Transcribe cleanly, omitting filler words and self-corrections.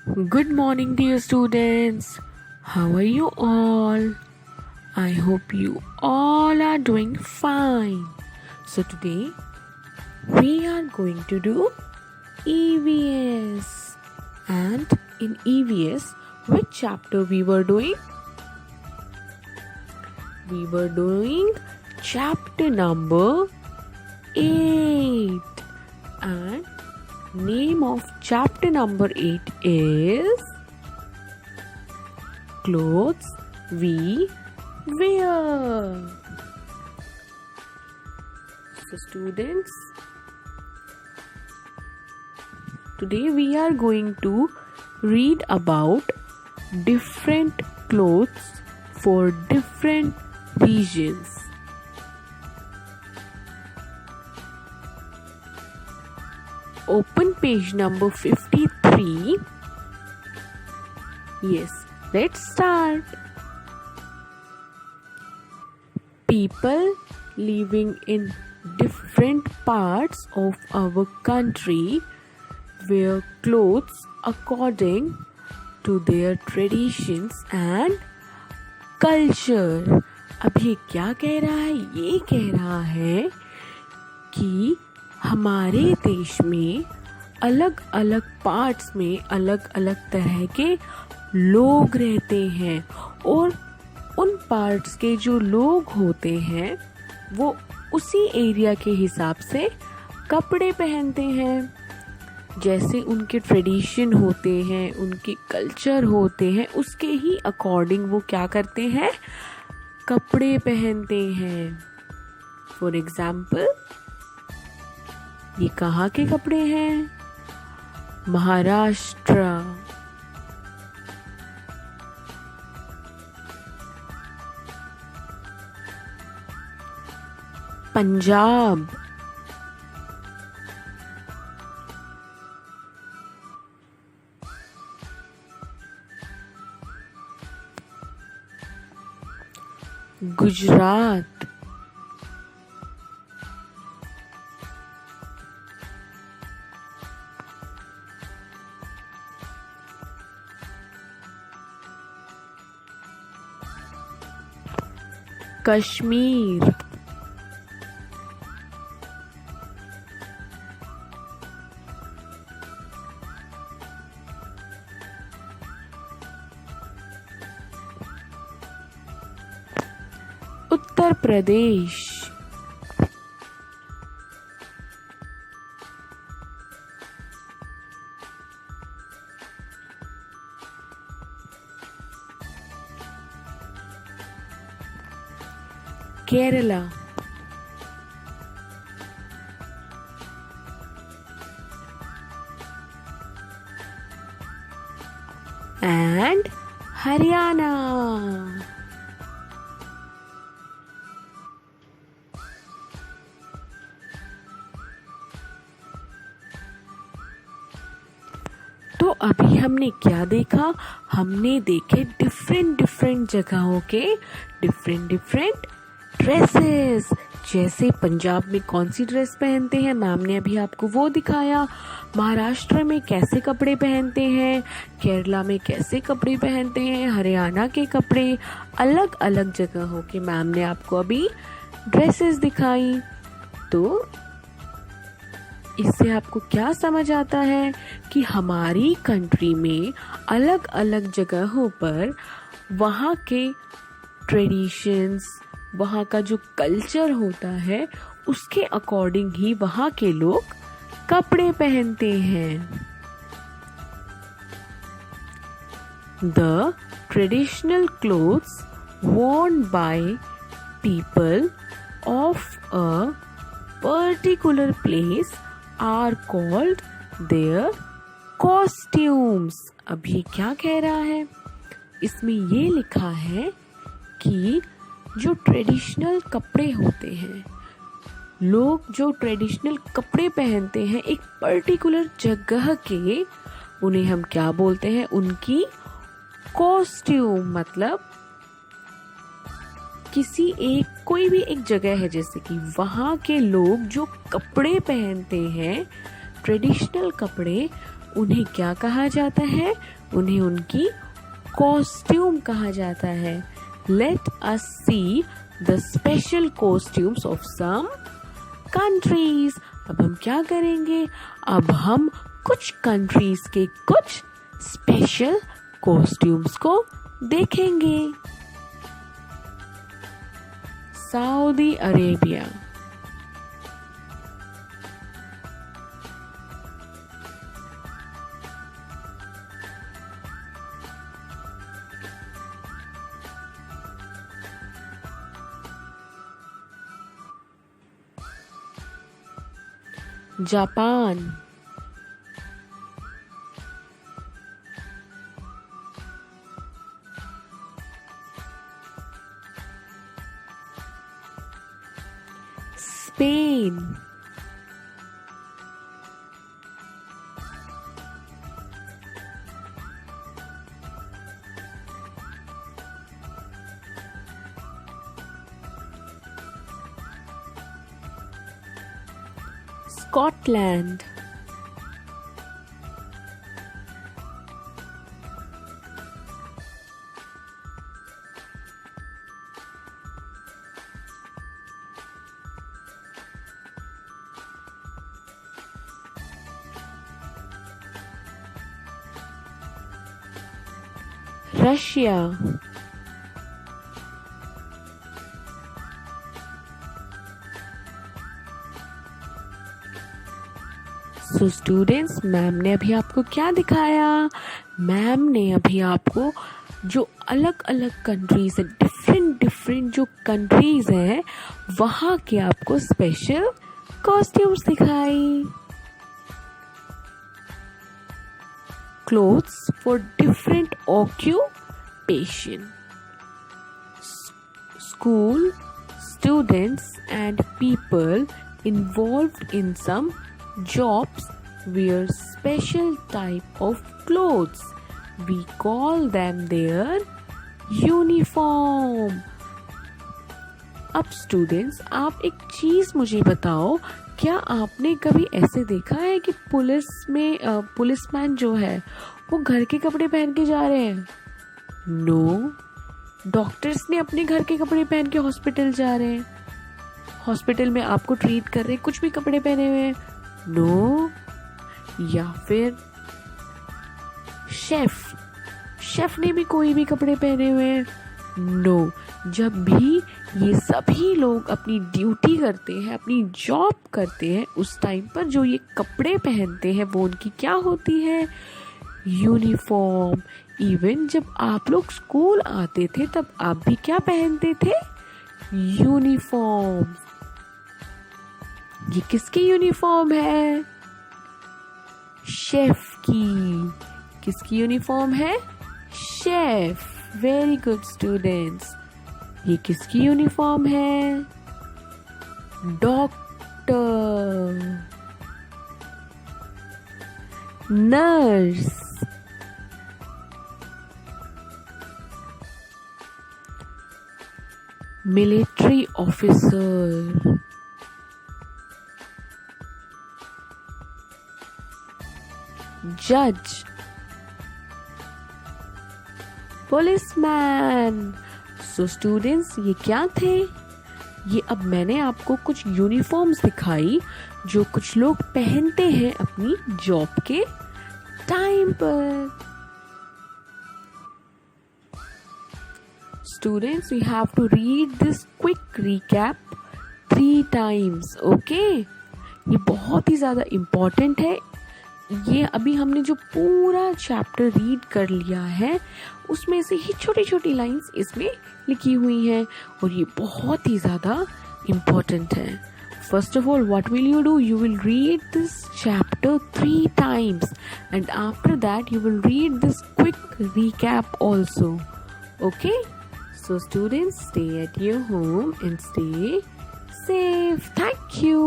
Good morning, dear students. How are you all? I hope you all are doing fine. So, today we are going to do EVS. And in EVS, which chapter we were doing? We were doing chapter number 8. And name of chapter number 8 is Clothes We Wear. So students, today we are going to read about different clothes for different regions. Open page number 53. Yes, let's start. People living in different parts of our country wear clothes according to their traditions and culture. अब ये क्या कह रहा है? ये कह रहा है कि हमारे देश में अलग अलग पार्ट्स में अलग अलग तरह के लोग रहते हैं और उन पार्ट्स के जो लोग होते हैं वो उसी एरिया के हिसाब से कपड़े पहनते हैं। जैसे उनके ट्रेडिशन होते हैं, उनके कल्चर होते हैं, उसके ही अकॉर्डिंग वो क्या करते हैं? कपड़े पहनते हैं। फॉर एग्जाम्पल, ये कहाँ के कपड़े हैं? महाराष्ट्र, पंजाब, गुजरात, कश्मीर, उत्तर प्रदेश, केरला, and हरियाणा। तो अभी हमने क्या देखा? हमने देखे डिफरेंट जगहों के डिफरेंट ड्रेसेस। जैसे पंजाब में कौन सी ड्रेस पहनते हैं, मैम ने अभी आपको वो दिखाया। महाराष्ट्र में कैसे कपड़े पहनते हैं, केरला में कैसे कपड़े पहनते हैं, हरियाणा के कपड़े, अलग अलग जगहों के मैम ने आपको अभी ड्रेसेस दिखाई। तो इससे आपको क्या समझ आता है कि हमारी कंट्री में अलग अलग जगहों पर वहाँ के ट्रेडिशंस, वहाँ का जो कल्चर होता है उसके अकॉर्डिंग ही वहाँ के लोग कपड़े पहनते हैं। The traditional clothes worn by people of a particular place are called their costumes। अब ये क्या कह रहा है? इसमें ये लिखा है कि जो ट्रेडिशनल कपड़े होते हैं, लोग जो ट्रेडिशनल कपड़े पहनते हैं एक पर्टिकुलर जगह के, उन्हें हम क्या बोलते हैं? उनकी कॉस्ट्यूम। मतलब किसी एक कोई भी एक जगह है, जैसे कि वहाँ के लोग जो कपड़े पहनते हैं ट्रेडिशनल कपड़े, उन्हें क्या कहा जाता है? उन्हें उनकी कॉस्ट्यूम कहा जाता है। Let us see the special costumes of some countries. अब हम क्या करेंगे? अब हम कुछ कंट्रीज के कुछ स्पेशल कॉस्ट्यूम्स को देखेंगे। Saudi Arabia, Japan, Spain, Scotland, Russia, so students, ma'am ने अभी आपको क्या दिखाया? मैम ने अभी आपको जो अलग अलग कंट्रीज है, डिफरेंट जो कंट्रीज हैं, वहाँ के आपको स्पेशल कॉस्ट्यूम्स दिखाई। Clothes for different occupation. School students and people involved in some jobs wear special type of clothes. We call them their uniform. अब स्टूडेंट्स, आप एक चीज मुझे बताओ, क्या आपने कभी ऐसे देखा है कि पुलिसमैन जो है वो घर के कपड़े पहन के जा रहे हैं? नो। डॉक्टर्स ने अपने घर के कपड़े पहन के हॉस्पिटल जा रहे हैं, हॉस्पिटल में आपको ट्रीट कर रहे हैं कुछ भी कपड़े पहने हुए हैं? नो। या फिर शेफ ने भी कोई भी कपड़े पहने हुए हैं? नो। जब भी ये सभी लोग अपनी ड्यूटी करते हैं, अपनी जॉब करते हैं, उस टाइम पर जो ये कपड़े पहनते हैं वो उनकी क्या होती है? यूनिफॉर्म। इवन जब आप लोग स्कूल आते थे तब आप भी क्या पहनते थे? यूनिफॉर्म। ये किसकी यूनिफॉर्म है? शेफ की। किसकी यूनिफॉर्म है? शेफ। Very good students. ये किसकी यूनिफॉर्म है? डॉक्टर, नर्स, मिलिट्री ऑफिसर, जज, पुलिसमैन। सो स्टूडेंट्स, ये क्या थे? ये अब मैंने आपको कुछ यूनिफॉर्म्स दिखाई जो कुछ लोग पहनते हैं अपनी जॉब के टाइम पर। Students, we have to read this quick recap 3 times, okay? ये बहुत ही ज़्यादा इम्पॉर्टेंट है। ये अभी हमने जो पूरा चैप्टर रीड कर लिया है उसमें से ही छोटी छोटी लाइंस इसमें लिखी हुई हैं और ये बहुत ही ज़्यादा इम्पॉर्टेंट है। First of all, what will you do? You will read this chapter 3 times and after that you will read this quick recap also. Okay? So students, stay at your home and stay safe. Thank you.